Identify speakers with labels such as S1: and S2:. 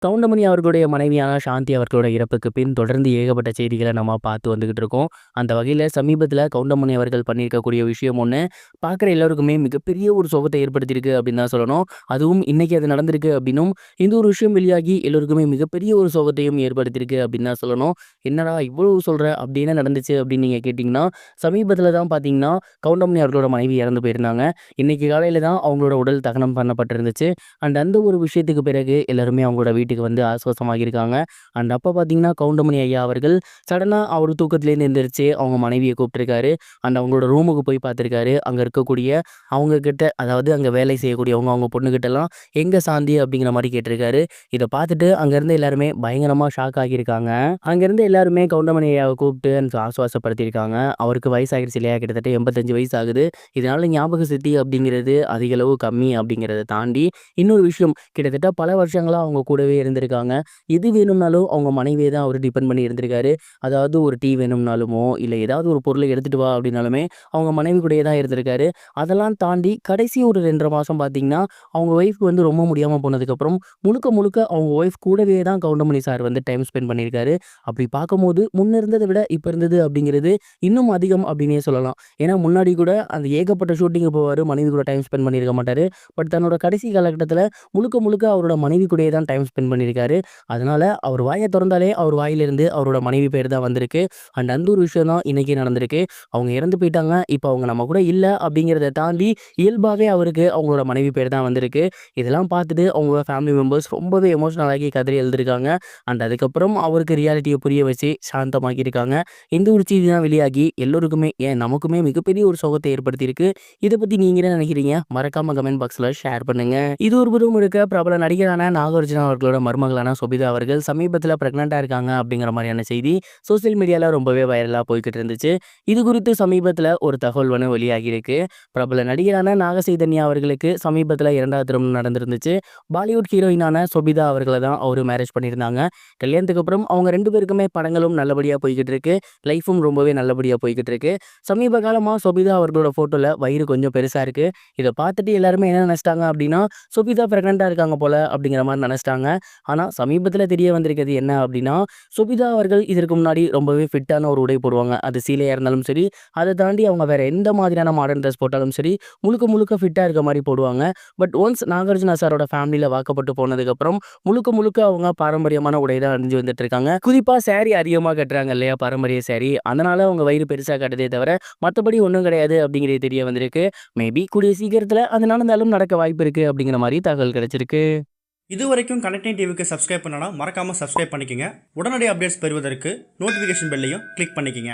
S1: கவுண்டமணி அவர்களுடைய மனைவியான சாந்தி அவர்களோட இறப்புக்கு பின் தொடர்ந்து ஏகப்பட்ட செய்திகளை நம்ம பார்த்து வந்துகிட்டு இருக்கோம். அந்த வகையில் சமீபத்தில் கவுண்டமணி அவர்கள் பண்ணியிருக்கக்கூடிய விஷயம் ஒன்று பார்க்குற எல்லாருக்குமே மிகப்பெரிய ஒரு சோகத்தை ஏற்படுத்தியிருக்கு அப்படின்னு தான் சொல்லணும். அதுவும் இன்னைக்கு அது நடந்திருக்கு அப்படின்னும் இந்த ஒரு விஷயம் வெளியாகி எல்லோருக்குமே மிகப்பெரிய ஒரு சோகத்தையும் ஏற்படுத்தியிருக்கு அப்படின்னு தான் சொல்லணும். என்னடா இவ்வளவு சொல்கிற அப்படின்னு நடந்துச்சு அப்படின்னு நீங்கள் கேட்டிங்கன்னா, சமீபத்தில் தான் பார்த்தீங்கன்னா கவுண்டமணி அவர்களோட மனைவி இறந்து போயிருந்தாங்க. இன்னைக்கு காலையில் தான் அவங்களோட உடல் தகனம் பண்ணப்பட்டிருந்துச்சு. அந்த ஒரு விஷயத்துக்கு பிறகு எல்லாருமே அவங்களோட வீட்டுக்கு வந்து ஆசுவாசமாகியிருக்காங்க. அப்போ பார்த்தீங்கன்னா கவுண்டமணி ஐயா அவர்கள் சடனாக அவர் தூக்கத்திலேருந்து எந்திரிச்சு அவங்க மனைவியை கூப்பிட்டுருக்காரு. அவங்களோட ரூமுக்கு போய் பார்த்துருக்காரு. அங்கே இருக்கக்கூடிய அவங்க கிட்ட, அதாவது அங்கே வேலை செய்யக்கூடியவங்க அவங்க பொண்ணுக்கிட்டலாம் எங்கே சாந்தி அப்படிங்கிற மாதிரி கேட்டிருக்காரு. இதை பார்த்துட்டு அங்கேருந்து எல்லாருமே பயங்கரமாக ஷாக் ஆகியிருக்காங்க. அங்கேருந்து எல்லாருமே கவுண்டமணி ஐயாவை கூப்பிட்டு ஆசுவாசப்படுத்தியிருக்காங்க. அவருக்கு வயசாகிடுச்சு இல்லையா, கிட்டத்தட்ட 85 வயசு ஆகுது. இதனால ஞாபக சக்தி அப்படிங்கிறது அதிக அளவு கம்மி அப்படிங்கிறத தாண்டி இன்னொரு விஷயம், கிட்டத்தட்ட பல வருஷங்களா அவங்க கூடவே இருந்திருக்காங்க. எது வேணும்னாலும் அவங்க மனைவியை தான் அவர் டிபெண்ட் பண்ணி இருந்திருக்காரு. அதாவது ஒரு டீ வேணும்னாலுமோ, இல்லை ஏதாவது ஒரு பொருளை எடுத்துட்டு வா அப்படின்னாலுமே அவங்க மனைவி கூடயே தான் இருந்திருக்காரு. அதெல்லாம் தாண்டி கடைசி ஒரு 2 1/2 மாசம் பார்த்தீங்கன்னா, அவங்க ஒய்ஃப்க்கு வந்து ரொம்ப முடியாம போனதுக்கப்புறம் முழுக்க முழுக்க அவங்க ஒய்ஃப் கூடவே தான் கவுண்டமணி சார் வந்து டைம் ஸ்பெண்ட் பண்ணியிருக்காரு. அப்படி பார்க்கும்போது முன்ன இருந்ததை விட இப்போ இருந்தது அப்படிங்கிறது இன்னும் அதிகம் அப்படின்னே சொல்லலாம். ஏன்னா முன்னாடி கூட அந்த ஏகப்பட்ட ஷூட்டிங்கு போவார், மனைவி கூட டைம் ஸ்பெண்ட் பண்ணியிருக்க மாட்டார். பட் தன்னோட கடைசி காலகட்டத்தில் முழுக்க முழுக்க அவரோட மனைவி கூடயே தான் டைம் ஸ்பெண்ட் பண்ணியிருக்காரு. அதனால அவர் வாயை திறந்தாலே அவர் வாயிலிருந்து அவரோட மனைவி பேர் தான் வந்திருக்கு. அந்த ஒரு விஷயம் தான் இன்னைக்கு நடந்திருக்கு. அவங்க இறந்து போயிட்டாங்க, இப்போ அவங்க நம்ம கூட இல்லை அப்படிங்கிறத தாண்டி இயல்பாகவே அவருக்கு அவங்களோட மனைவி பேர் தான் வந்திருக்கு. இதெல்லாம் பார்த்துட்டு அவங்க ஃபேமிலி மெம்பர்ஸ் ரொம்பவே எமோஷனல் ஆகி கதறி எழுதிருக்காங்க. அதுக்கப்புறம் அவருக்கு ரியாலிட்டியை புரிய வச்சு சாந்தமாக்கியிருக்காங்க. இந்த ஒரு செய்தி தான் வெளியாகி எல்லோருக்குமே, ஏன் நமக்குமே மிகப்பெரிய ஒரு சோகத்தை ஏற்படுத்தியிருக்கு. இதை பற்றி நீங்கள் என்ன நினைக்கிறீங்க? மறக்காம கமெண்ட் பாக்ஸில் ஷேர் பண்ணுங்க. இது ஒரு புறம் இருக்க, பிரபல நடிகரான நாகார்ஜுனா அவர்களோட மருமகளான சொபிதா அவர்கள் சமீபத்தில் பிரெக்னெண்ட்டாக இருக்காங்க அப்படிங்கிற மாதிரியான செய்தி சோசியல் மீடியாவில் ரொம்பவே வைரலாக போய்கிட்டு இருந்துச்சு. இது குறித்து சமீபத்தில் ஒரு தகவல் ஒன்று வெளியாகியிருக்கு. பிரபல நடிகரான நாக சைதன்யா அவர்களுக்கு சமீபத்தில் 2வது திருமணம் நடந்திருந்துச்சு. பாலிவுட் ஹீரோயினான சொபிதா அவர்களை தான் அவர் மேரேஜ் பண்ணியிருந்தாங்க. கல்யாணத்துக்கு அப்புறம் அவங்க 2 பேருக்குமே படங்களும் நல்லபடியாக போய்கிட்டு இருக்கு, லைஃபும் ரொம்பவே நல்லபடியாக போய்கிட்டு இருக்கு. சமீப காலமாக சொபிதா அவர்களோட ஃபோட்டோவில் வயிறு கொஞ்சம் பெருசாக இருக்கு. இதை பார்த்துட்டு எல்லாருமே என்ன நினைச்சிட்டாங்க அப்படின்னா, சுபிதா பிரெக்னெண்ட்டாக இருக்காங்க போல அப்படிங்கிற மாதிரி நினச்சிட்டாங்க. ஆனால் சமீபத்தில் தெரிய வந்திருக்கிறது என்ன அப்படின்னா, சுபிதா அவர்கள் இதற்கு முன்னாடி ரொம்பவே ஃபிட்டான ஒரு உடை போடுவாங்க. அது சீலையாக இருந்தாலும் சரி, அதை தாண்டி அவங்க வேறு எந்த மாதிரியான மாடர்ன் ட்ரெஸ் போட்டாலும் சரி, முழுக்க முழுக்க ஃபிட்டாக இருக்க மாதிரி போடுவாங்க. பட் ஒன்ஸ் நாகார்ஜுனா சாரோட ஃபேமிலியில் வாக்கப்பட்டு போனதுக்கப்புறம் முழுக்க முழுக்க அவங்க பாரம்பரியமான உடை தான் அணிஞ்சு வந்துட்டு இருக்காங்க. குறிப்பாக சேரீ அதிகமாக கட்டுறாங்க இல்லையா, பாரம்பரிய சேரீ. அதனால அவங்க வயிறு பெருசாக கட்டுதே தவிர மற்றபடி ஒன்றும் கிடையாது அப்படிங்கிறது தெரிய வந்திருக்கு. மேபி கூடிய சீக்கிரத்தில் அது நடந்தாலும் நடக்க வாய்ப்பு இருக்குது அப்படிங்கிற மாதிரி தகவல் கிடைச்சிருக்கு.
S2: இது வரைக்கும் கனெக்டிங் டிவிக்கு சப்ஸ்கிரைப் பண்ணனா மறக்காமல் சப்ஸ்கிரைப் பண்ணிக்கங்க. உடனடி அப்டேட்ஸ் பெறுவதற்கு நோட்டிஃபிகேஷன் பெல்லையும் கிளிக் பண்ணிக்கங்க.